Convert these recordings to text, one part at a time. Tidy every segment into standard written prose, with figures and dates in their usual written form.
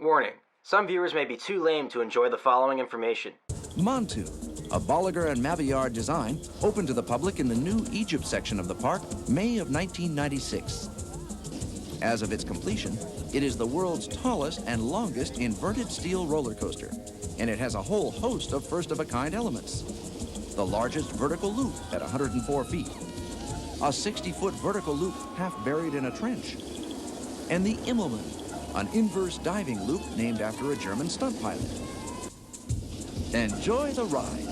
Warning, some viewers may be too lame to enjoy the following information. Montu, a Bolliger and Mabillard design, opened to the public in the new Egypt section of the park, May of 1996. As of its completion, it is the world's tallest and longest inverted steel roller coaster, and it has a whole host of first-of-a-kind elements. The largest vertical loop at 104 feet, a 60-foot vertical loop half buried in a trench, and the Immelmann, an inverse diving loop named after a German stunt pilot. Enjoy the ride.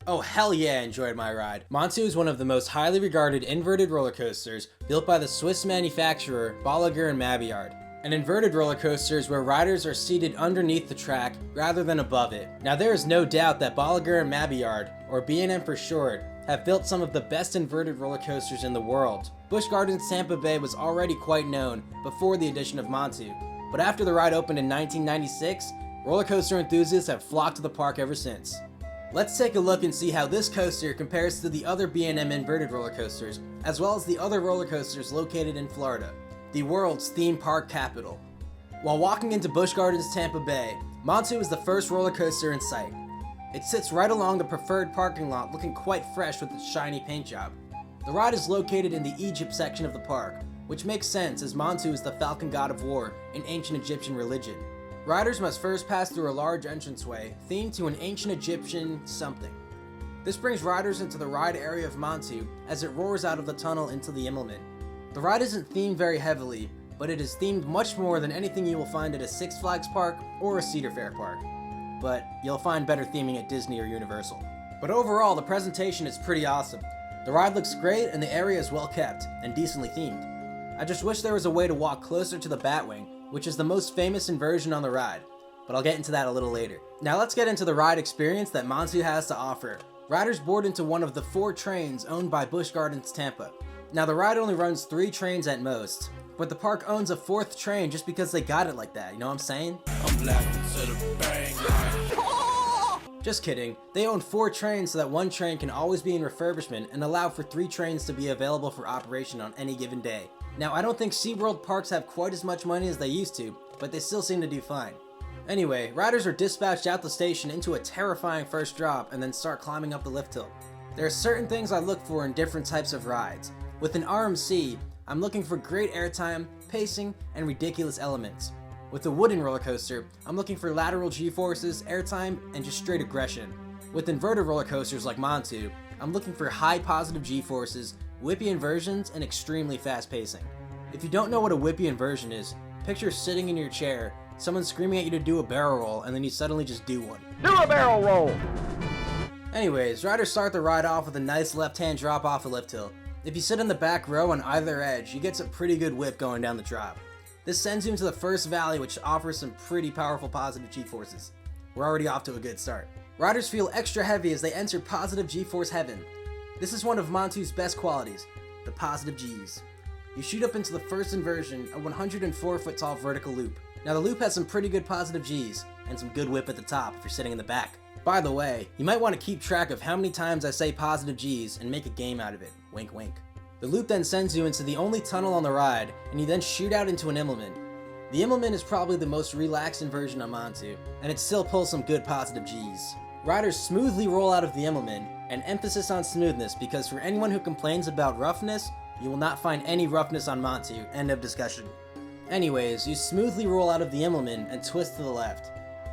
Oh hell yeah, I enjoyed my ride. Montu is one of the most highly regarded inverted roller coasters built by the Swiss manufacturer Bolliger and Mabillard. An inverted roller coaster is where riders are seated underneath the track rather than above it. Now there is no doubt that Bolliger and Mabillard, or B&M for short, have built some of the best inverted roller coasters in the world. Busch Gardens Tampa Bay was already quite known before the addition of Montu, but after the ride opened in 1996, roller coaster enthusiasts have flocked to the park ever since. Let's take a look and see how this coaster compares to the other B&M inverted roller coasters, as well as the other roller coasters located in Florida, the world's theme park capital. While walking into Busch Gardens Tampa Bay, Montu is the first roller coaster in sight. It sits right along the preferred parking lot, looking quite fresh with its shiny paint job. The ride is located in the Egypt section of the park, which makes sense as Montu is the falcon god of war in ancient Egyptian religion. Riders must first pass through a large entranceway themed to an ancient Egyptian something. This brings riders into the ride area of Montu as it roars out of the tunnel into the Immelmann. The ride isn't themed very heavily, but it is themed much more than anything you will find at a Six Flags park or a Cedar Fair park. But you'll find better theming at Disney or Universal. But overall, the presentation is pretty awesome. The ride looks great and the area is well kept and decently themed. I just wish there was a way to walk closer to the Batwing, which is the most famous inversion on the ride, but I'll get into that a little later. Now let's get into the ride experience that Montu has to offer. Riders board into one of the 4 trains owned by Busch Gardens Tampa. Now the ride only runs 3 trains at most, but the park owns a 4th train just because they got it like that, you know what I'm saying? I'm laughing to the bang. Just kidding, they own 4 trains so that 1 train can always be in refurbishment and allow for 3 trains to be available for operation on any given day. Now, I don't think Seaworld parks have quite as much money as they used to, but they still seem to do fine. Anyway, riders are dispatched out the station into a terrifying first drop and then start climbing up the lift hill. There are certain things I look for in different types of rides. With an RMC, I'm looking for great airtime, pacing, and ridiculous elements. With a wooden roller coaster, I'm looking for lateral G-forces, airtime, and just straight aggression. With inverted roller coasters like Montu, I'm looking for high positive G-forces, whippy inversions, and extremely fast pacing. If you don't know what a whippy inversion is, picture sitting in your chair, someone screaming at you to do a barrel roll, and then you suddenly just do one. Do a barrel roll! Anyways, riders start the ride off with a nice left-hand drop off a lift hill. If you sit in the back row on either edge, you get some pretty good whip going down the drop. This sends you into the first valley, which offers some pretty powerful positive G-forces. We're already off to a good start. Riders feel extra heavy as they enter positive G-force heaven. This is one of Montu's best qualities, the positive G's. You shoot up into the first inversion, a 104-foot tall vertical loop. Now the loop has some pretty good positive G's, and some good whip at the top if you're sitting in the back. By the way, you might want to keep track of how many times I say positive G's and make a game out of it. Wink wink. The loop then sends you into the only tunnel on the ride, and you then shoot out into an Immelmann. The Immelmann is probably the most relaxed inversion on Montu, and it still pulls some good positive G's. Riders smoothly roll out of the Immelmann, an emphasis on smoothness because for anyone who complains about roughness, you will not find any roughness on Montu, end of discussion. Anyways, you smoothly roll out of the Immelmann and twist to the left.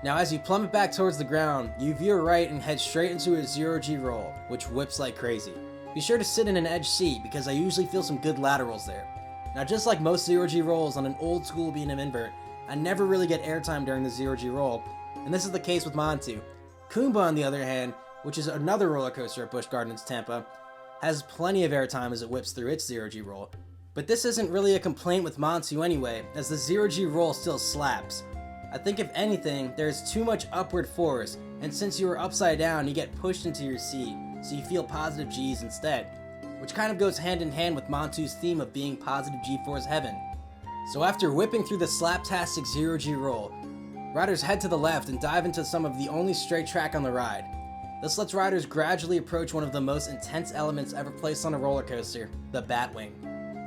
Now as you plummet back towards the ground, you veer right and head straight into a 0G roll, which whips like crazy. Be sure to sit in an edge seat because I usually feel some good laterals there. Now just like most 0G rolls on an old school B&M invert, I never really get airtime during the 0G roll, and this is the case with Montu. Kumba on the other hand, which is another roller coaster at Busch Gardens Tampa, has plenty of airtime as it whips through its 0G roll. But this isn't really a complaint with Montu anyway, as the 0G roll still slaps. I think if anything, there's too much upward force, and since you are upside down, you get pushed into your seat, so you feel positive G's instead, which kind of goes hand in hand with Montu's theme of being positive G-force heaven. So after whipping through the slaptastic 0G roll, riders head to the left and dive into some of the only straight track on the ride. This lets riders gradually approach one of the most intense elements ever placed on a roller coaster, the Batwing.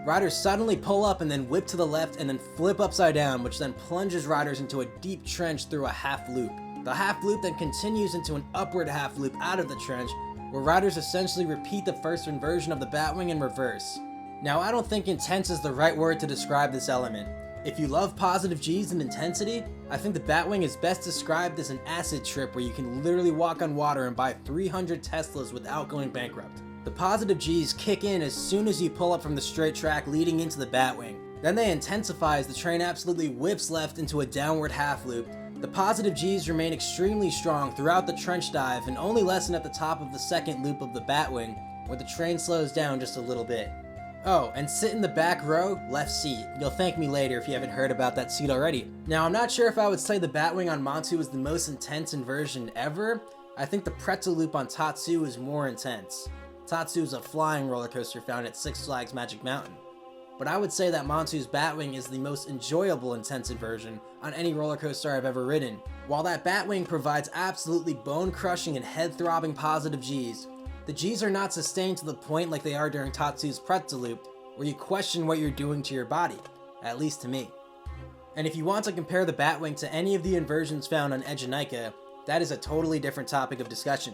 Riders suddenly pull up and then whip to the left and then flip upside down, which then plunges riders into a deep trench through a half loop. The half loop then continues into an upward half loop out of the trench, where riders essentially repeat the first inversion of the Batwing in reverse. Now, I don't think intense is the right word to describe this element. If you love positive G's and intensity, I think the Batwing is best described as an acid trip where you can literally walk on water and buy 300 Teslas without going bankrupt. The positive G's kick in as soon as you pull up from the straight track leading into the Batwing. Then they intensify as the train absolutely whips left into a downward half loop. The positive G's remain extremely strong throughout the trench dive and only lessen at the top of the second loop of the Batwing, where the train slows down just a little bit. Oh, and sit in the back row, left seat. You'll thank me later if you haven't heard about that seat already. Now, I'm not sure if I would say the Batwing on Montu is the most intense inversion ever. I think the pretzel loop on Tatsu is more intense. Tatsu is a flying roller coaster found at Six Flags Magic Mountain. But I would say that Montu's Batwing is the most enjoyable intense inversion on any roller coaster I've ever ridden. While that Batwing provides absolutely bone-crushing and head-throbbing positive G's, the G's are not sustained to the point like they are during Tatsu's pretzel loop, where you question what you're doing to your body, at least to me. And if you want to compare the Batwing to any of the inversions found on Ejinaika, that is a totally different topic of discussion.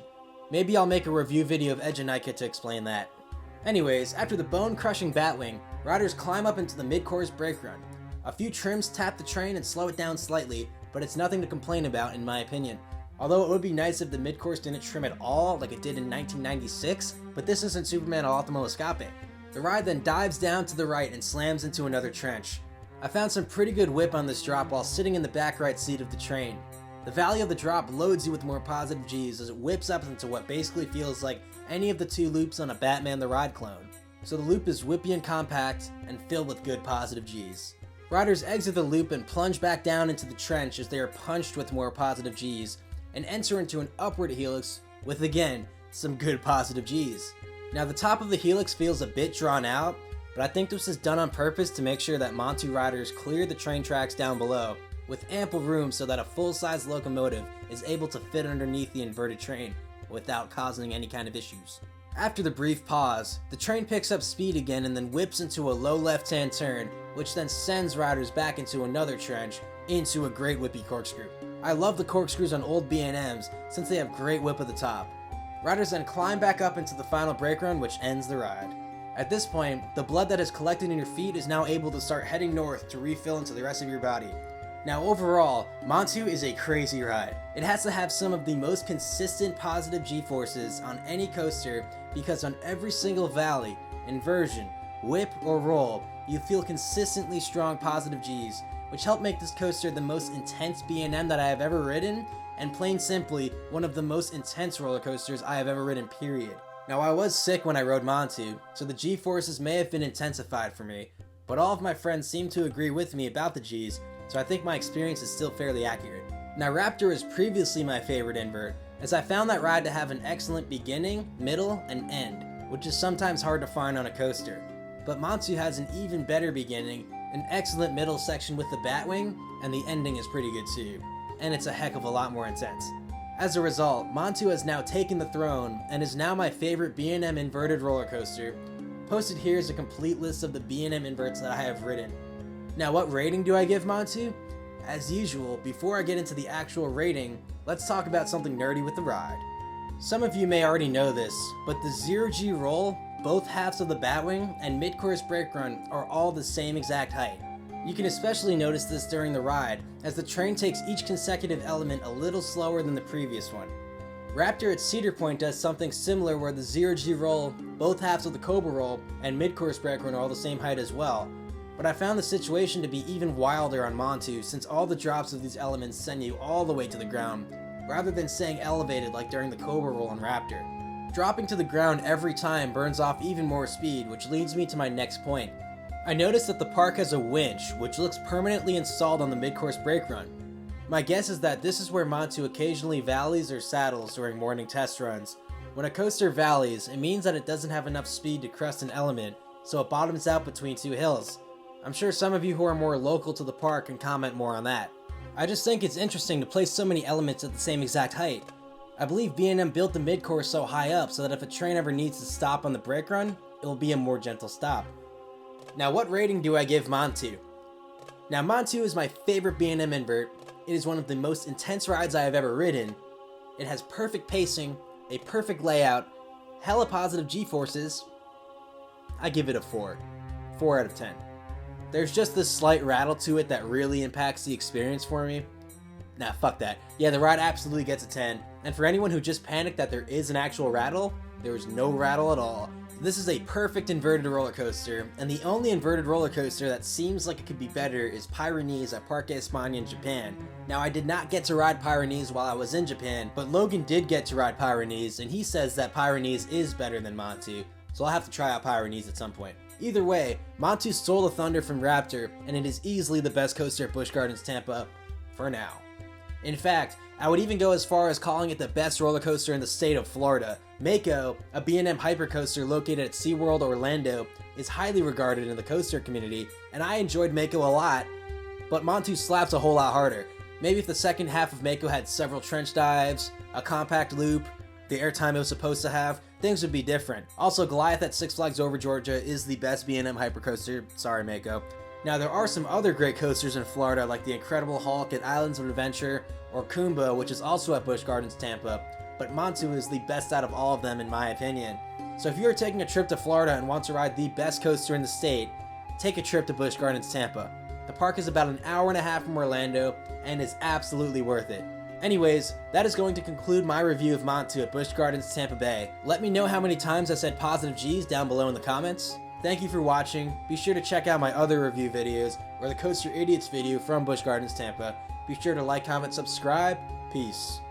Maybe I'll make a review video of Ejinaika to explain that. Anyways, after the bone-crushing Batwing, riders climb up into the mid-course brake run. A few trims tap the train and slow it down slightly, but it's nothing to complain about in my opinion. Although it would be nice if the mid-course didn't trim at all like it did in 1996, but this isn't Superman Ultimo Escape. The ride then dives down to the right and slams into another trench. I found some pretty good whip on this drop while sitting in the back right seat of the train. The valley of the drop loads you with more positive G's as it whips up into what basically feels like any of the two loops on a Batman the Ride clone. So the loop is whippy and compact and filled with good positive G's. Riders exit the loop and plunge back down into the trench as they are punched with more positive G's, and enter into an upward helix with, again, some good positive G's. Now the top of the helix feels a bit drawn out, but I think this is done on purpose to make sure that Montu riders clear the train tracks down below, with ample room so that a full-size locomotive is able to fit underneath the inverted train without causing any kind of issues. After the brief pause, the train picks up speed again and then whips into a low left-hand turn, which then sends riders back into another trench, into a great whippy corkscrew. I love the corkscrews on old B&Ms since they have great whip at the top. Riders then climb back up into the final brake run, which ends the ride. At this point, the blood that is collected in your feet is now able to start heading north to refill into the rest of your body. Now overall, Montu is a crazy ride. It has to have some of the most consistent positive G-forces on any coaster because on every single valley, inversion, whip, or roll, you feel consistently strong positive G's, which help make this coaster the most intense B&M that I have ever ridden, and plain simply, one of the most intense roller coasters I have ever ridden, period. Now I was sick when I rode Montu, so the G-forces may have been intensified for me, but all of my friends seem to agree with me about the G's, so I think my experience is still fairly accurate. Now Raptor was previously my favorite invert, as I found that ride to have an excellent beginning, middle, and end, which is sometimes hard to find on a coaster. But Montu has an even better beginning, an excellent middle section with the Batwing, and the ending is pretty good too. And it's a heck of a lot more intense. As a result, Montu has now taken the throne, and is now my favorite B&M inverted roller coaster. Posted here is a complete list of the B&M inverts that I have ridden. Now what rating do I give Montu? As usual, before I get into the actual rating, let's talk about something nerdy with the ride. Some of you may already know this, but the 0G roll, both halves of the Batwing, and mid-course brake run are all the same exact height. You can especially notice this during the ride, as the train takes each consecutive element a little slower than the previous one. Raptor at Cedar Point does something similar where the 0G roll, both halves of the Cobra roll, and mid-course brake run are all the same height as well. But I found the situation to be even wilder on Montu since all the drops of these elements send you all the way to the ground, rather than staying elevated like during the Cobra roll on Raptor. Dropping to the ground every time burns off even more speed, which leads me to my next point. I noticed that the park has a winch, which looks permanently installed on the mid-course brake run. My guess is that this is where Montu occasionally valleys or saddles during morning test runs. When a coaster valleys, it means that it doesn't have enough speed to crest an element, so it bottoms out between two hills. I'm sure some of you who are more local to the park can comment more on that. I just think it's interesting to place so many elements at the same exact height. I believe B&M built the mid-course so high up so that if a train ever needs to stop on the brake run, it will be a more gentle stop. Now, what rating do I give Montu? Now, Montu is my favorite B&M invert. It is one of the most intense rides I have ever ridden. It has perfect pacing, a perfect layout, hella positive G-forces. I give it a 4. 4 out of 10. There's just this slight rattle to it that really impacts the experience for me. Nah, fuck that. Yeah, the ride absolutely gets a 10. And for anyone who just panicked that there is an actual rattle, there is no rattle at all. This is a perfect inverted roller coaster, and the only inverted roller coaster that seems like it could be better is Pyrenees at Parque España in Japan. Now, I did not get to ride Pyrenees while I was in Japan, but Logan did get to ride Pyrenees, and he says that Pyrenees is better than Montu, so I'll have to try out Pyrenees at some point. Either way, Montu stole the thunder from Raptor, and it is easily the best coaster at Busch Gardens Tampa, for now. In fact, I would even go as far as calling it the best roller coaster in the state of Florida. Mako, a B&M hypercoaster located at Seaworld, Orlando, is highly regarded in the coaster community, and I enjoyed Mako a lot, but Montu slaps a whole lot harder. Maybe if the second half of Mako had several trench dives, a compact loop, the airtime it was supposed to have, things would be different. Also, Goliath at Six Flags Over Georgia is the best B&M hypercoaster. Sorry, Mako. Now, there are some other great coasters in Florida, like the Incredible Hulk at Islands of Adventure, or Kumbo, which is also at Busch Gardens Tampa, but Montu is the best out of all of them in my opinion. So if you are taking a trip to Florida and want to ride the best coaster in the state, take a trip to Busch Gardens Tampa. The park is about an hour and a half from Orlando, and is absolutely worth it. Anyways, that is going to conclude my review of Montu at Busch Gardens Tampa Bay. Let me know how many times I said positive G's down below in the comments. Thank you for watching. Be sure to check out my other review videos, or the Coaster Idiots video from Busch Gardens Tampa. Be sure to like, comment, subscribe. Peace.